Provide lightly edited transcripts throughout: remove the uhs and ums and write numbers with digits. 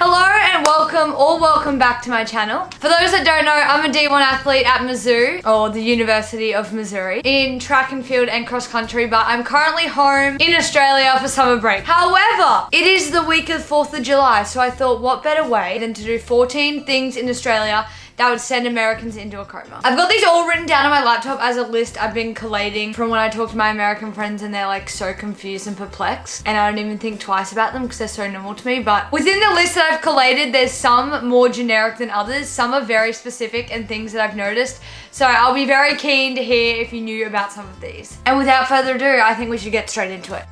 Hello and welcome back to my channel. For those that don't know, I'm a D1 athlete at Mizzou, or the University of Missouri, in track and field and cross country, but I'm currently home in Australia for summer break. However, it is the week of 4th of July, so I thought what better way than to do 14 things in Australia that would send Americans into a coma. I've got these all written down on my laptop as a list I've been collating from when I talk to my American friends and they're like so confused and perplexed, and I don't even think twice about them because they're so normal to me. But within the list that I've collated, there's some more generic than others. Some are very specific and things that I've noticed. So I'll be very keen to hear if you knew about some of these. And without further ado, I think we should get straight into it.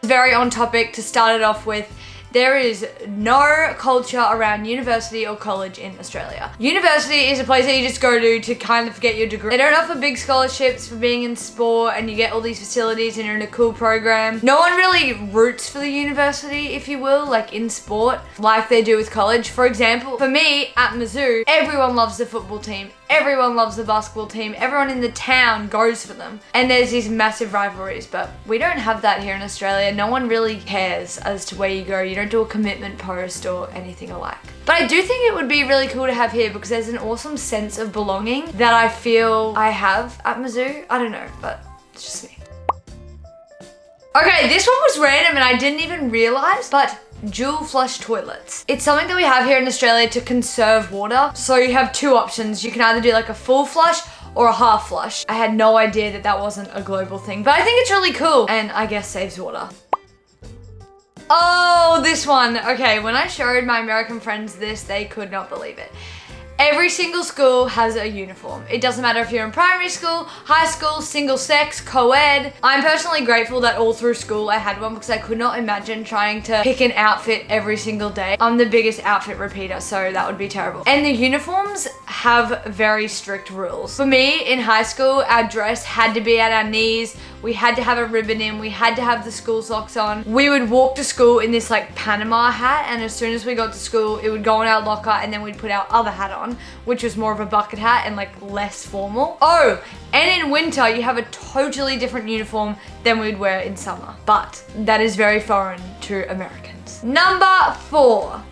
Very on topic to start it off with. There is no culture around university or college in Australia. University is a place that you just go to kind of get your degree. They don't offer big scholarships for being in sport, and you get all these facilities and you're in a cool program. No one really roots for the university, if you will, like in sport, like they do with college. For example, for me at Mizzou, everyone loves the football team. Everyone loves the basketball team. Everyone in the town goes for them. And there's these massive rivalries, but we don't have that here in Australia. No one really cares as to where you go. You don't do a commitment post or anything alike. But I do think it would be really cool to have here because there's an awesome sense of belonging that I feel I have at Mizzou. I don't know, but it's just me. Okay, this one was random and I didn't even realize, but dual flush toilets. It's something that we have here in Australia to conserve water. So you have two options. You can either do like a full flush or a half flush. I had no idea that that wasn't a global thing, but I think it's really cool and I guess saves water. Oh, this one. Okay, when I showed my American friends this, they could not believe it. Every single school has a uniform. It doesn't matter if you're in primary school, high school, single sex, co-ed. I'm personally grateful that all through school I had one because I could not imagine trying to pick an outfit every single day. I'm the biggest outfit repeater, so that would be terrible. And the uniforms have very strict rules. For me, in high school, our dress had to be at our knees. We had to have a ribbon in. We had to have the school socks on. We would walk to school in this like Panama hat, and as soon as we got to school, it would go in our locker and then we'd put our other hat on, which was more of a bucket hat and like less formal. Oh, and in winter, you have a totally different uniform than we'd wear in summer. But that is very foreign to Americans. Number 4.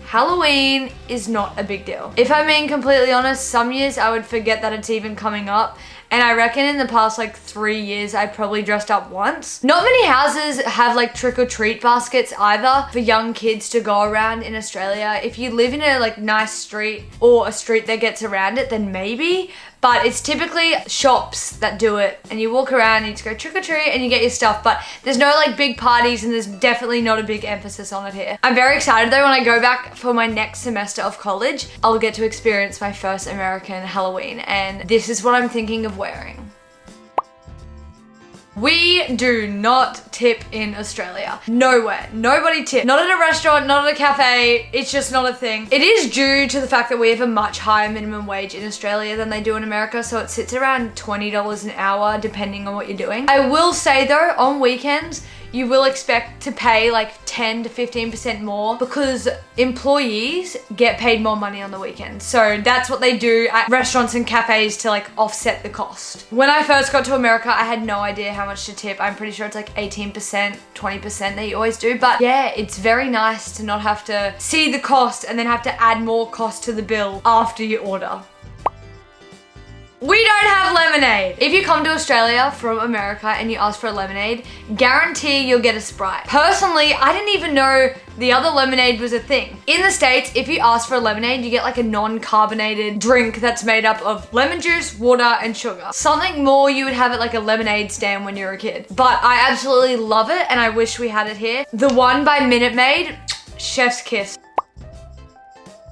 Halloween is not a big deal. If I'm being completely honest, some years I would forget that it's even coming up. And I reckon in the past like 3 years, I probably dressed up once. Not many houses have like trick or treat baskets either for young kids to go around in Australia. If you live in a like nice street or a street that gets around it, then maybe. But it's typically shops that do it, and you walk around and you just go trick or treat and you get your stuff, but there's no like big parties and there's definitely not a big emphasis on it here. I'm very excited though when I go back for my next semester of college, I'll get to experience my first American Halloween, and this is what I'm thinking of wearing. We do not tip in Australia. Nowhere. Nobody tips. Not at a restaurant, not at a cafe. It's just not a thing. It is due to the fact that we have a much higher minimum wage in Australia than they do in America, so it sits around $20 an hour depending on what you're doing. I will say though, on weekends, you will expect to pay like 10 to 15% more because employees get paid more money on the weekend. So that's what they do at restaurants and cafes to like offset the cost. When I first got to America, I had no idea how much to tip. I'm pretty sure it's like 18%, 20% that you always do. But yeah, it's very nice to not have to see the cost and then have to add more cost to the bill after you order. We don't have lemonade. If you come to Australia from America and you ask for a lemonade, guarantee you'll get a Sprite. Personally, I didn't even know the other lemonade was a thing. In the States, if you ask for a lemonade, you get like a non-carbonated drink that's made up of lemon juice, water, and sugar. Something more you would have at like a lemonade stand when you're a kid. But I absolutely love it and I wish we had it here. The one by Minute Maid, chef's kiss.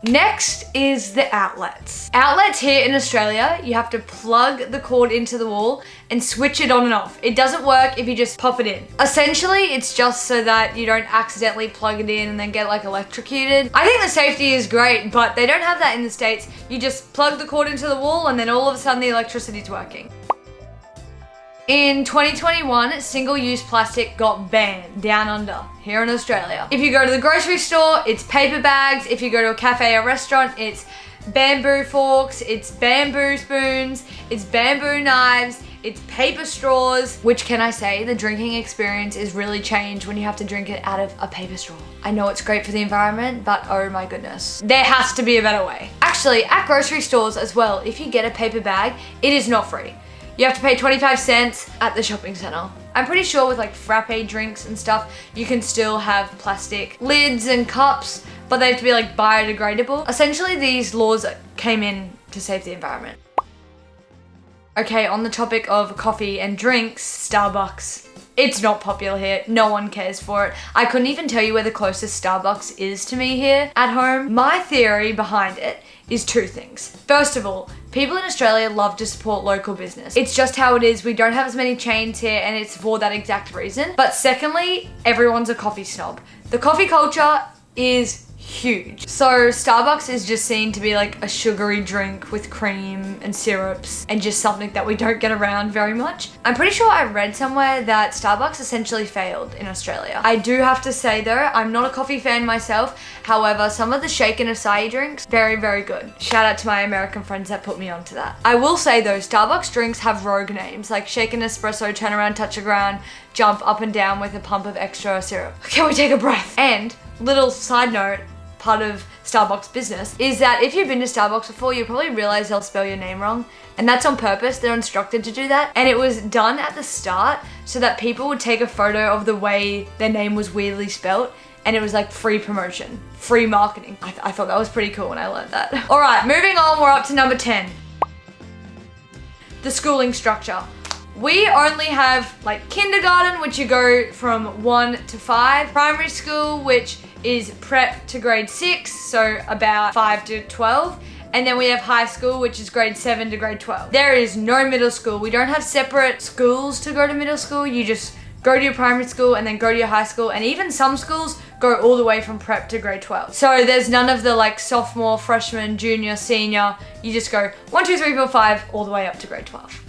Next is the outlets. Outlets here in Australia, you have to plug the cord into the wall and switch it on and off. It doesn't work if you just pop it in. Essentially, it's just so that you don't accidentally plug it in and then get like electrocuted. I think the safety is great, but they don't have that in the States. You just plug the cord into the wall and then all of a sudden the electricity's working. In 2021, single-use plastic got banned down under here in Australia. If you go to the grocery store, it's paper bags. If you go to a cafe or restaurant, it's bamboo forks, it's bamboo spoons, it's bamboo knives, it's paper straws, which can I say, the drinking experience is really changed when you have to drink it out of a paper straw. I know it's great for the environment, but oh my goodness. There has to be a better way. Actually, at grocery stores as well, if you get a paper bag, it is not free. You have to pay 25 cents at the shopping center. I'm pretty sure with like frappe drinks and stuff, you can still have plastic lids and cups, but they have to be like biodegradable. Essentially, these laws came in to save the environment. Okay, on the topic of coffee and drinks, Starbucks. It's not popular here. No one cares for it. I couldn't even tell you where the closest Starbucks is to me here at home. My theory behind it is two things. First of all, people in Australia love to support local business. It's just how it is. We don't have as many chains here and it's for that exact reason. But secondly, everyone's a coffee snob. The coffee culture is huge. So Starbucks is just seen to be like a sugary drink with cream and syrups and just something that we don't get around very much. I'm pretty sure I read somewhere that Starbucks essentially failed in Australia. I do have to say though, I'm not a coffee fan myself. However, some of the shaken acai drinks, very, very good. Shout out to my American friends that put me onto that. I will say though, Starbucks drinks have rogue names like shaken espresso, turn around, touch the ground, jump up and down with a pump of extra syrup. Can we take a breath? And little side note, part of Starbucks business is that if you've been to Starbucks before, you probably realize they'll spell your name wrong. And that's on purpose. They're instructed to do that. And it was done at the start so that people would take a photo of the way their name was weirdly spelt. And it was like free promotion, free marketing. I thought that was pretty cool when I learned that. All right, moving on, we're up to number 10. The schooling structure. We only have like kindergarten, which you go from 1 to 5. Primary school, which is prep to grade 6, so about 5 to 12. And then we have high school, which is grade 7 to grade 12. There is no middle school. We don't have separate schools to go to middle school. You just go to your primary school and then go to your high school. And even some schools go all the way from prep to grade 12. So there's none of the like sophomore, freshman, junior, senior. You just go 1, 2, 3, 4, 5, all the way up to grade 12.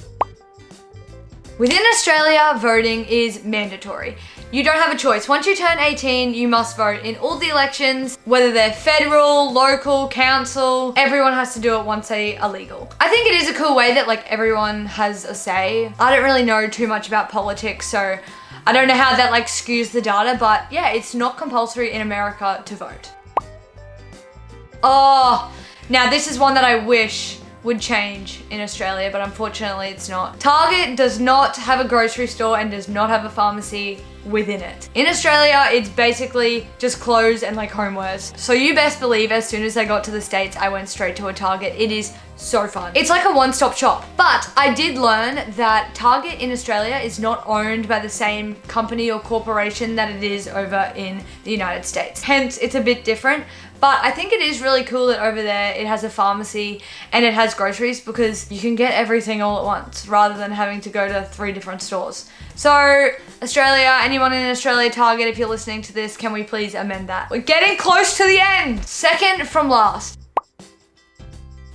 Within Australia, voting is mandatory. You don't have a choice. Once you turn 18, you must vote in all the elections, whether they're federal, local, council. Everyone has to do it once they are legal. I think it is a cool way that like everyone has a say. I don't really know too much about politics, so I don't know how that like skews the data, but yeah, it's not compulsory in America to vote. Oh, now this is one that I wish would change in Australia, but unfortunately it's not. Target does not have a grocery store and does not have a pharmacy within it. In Australia, it's basically just clothes and like homewares. So you best believe as soon as I got to the States, I went straight to a Target. It is so fun. It's like a one-stop shop. But I did learn that Target in Australia is not owned by the same company or corporation that it is over in the United States. Hence, it's a bit different. But I think it is really cool that over there it has a pharmacy and it has groceries because you can get everything all at once rather than having to go to 3 different stores. So Australia, anyone in Australia, Target, if you're listening to this, can we please amend that? We're getting close to the end. Second from last.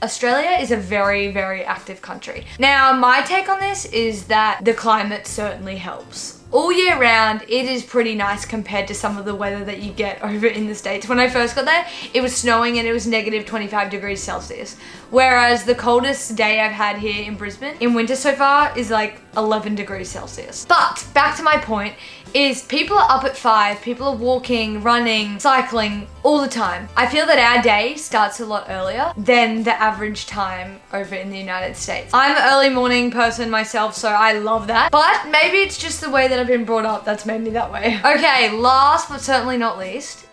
Australia is a very, very active country. Now, my take on this is that the climate certainly helps. All year round, it is pretty nice compared to some of the weather that you get over in the States. When I first got there, it was snowing and it was negative 25 degrees Celsius. Whereas the coldest day I've had here in Brisbane in winter so far is like 11 degrees Celsius. But back to my point is people are up at 5, people are walking, running, cycling all the time. I feel that our day starts a lot earlier than the average time over in the United States. I'm an early morning person myself, so I love that. But maybe it's just the way that I've been brought up that's made me that way. Okay, last but certainly not least,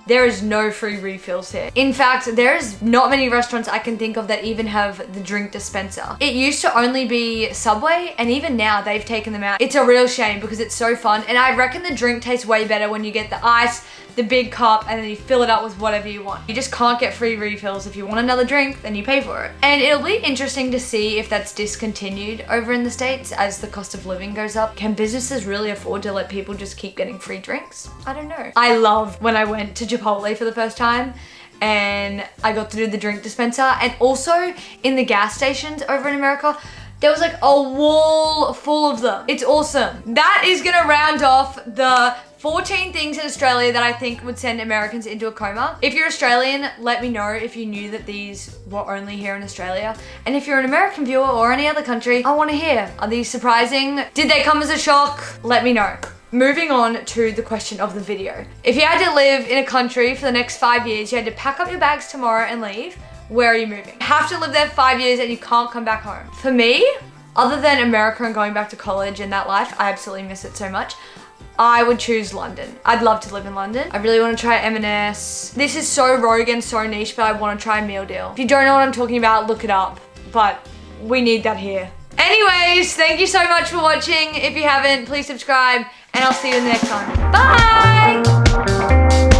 there is no free refills here. In fact, there's not many restaurants I can think of that even have the drink dispenser. It used to only be Subway, and even now they've taken them out. It's a real shame because it's so fun, and I reckon the drink tastes way better when you get the ice, the big cup, and then you fill it up with whatever you want. You just can't get free refills. If you want another drink, then you pay for it. And it'll be interesting to see if that's discontinued over in the States as the cost of living goes up. Can businesses really afford to let people just keep getting free drinks? I don't know. I loved when I went to Chipotle for the first time and I got to do the drink dispenser, and also in the gas stations over in America, there was like a wall full of them. It's awesome. That is gonna round off the 14 things in Australia that I think would send Americans into a coma. If you're Australian, let me know if you knew that these were only here in Australia. And if you're an American viewer or any other country, I want to hear. Are these surprising? Did they come as a shock? Let me know. Moving on to the question of the video. If you had to live in a country for the next 5 years, you had to pack up your bags tomorrow and leave, where are you moving? You have to live there 5 years and you can't come back home. For me, other than America and going back to college and that life, I absolutely miss it so much. I would choose London. I'd love to live in London. I really want to try M&S. This is so rogue and so niche, but I want to try a meal deal. If you don't know what I'm talking about, look it up. But we need that here. Anyways, thank you so much for watching. If you haven't, please subscribe, and I'll see you in the next one. Bye!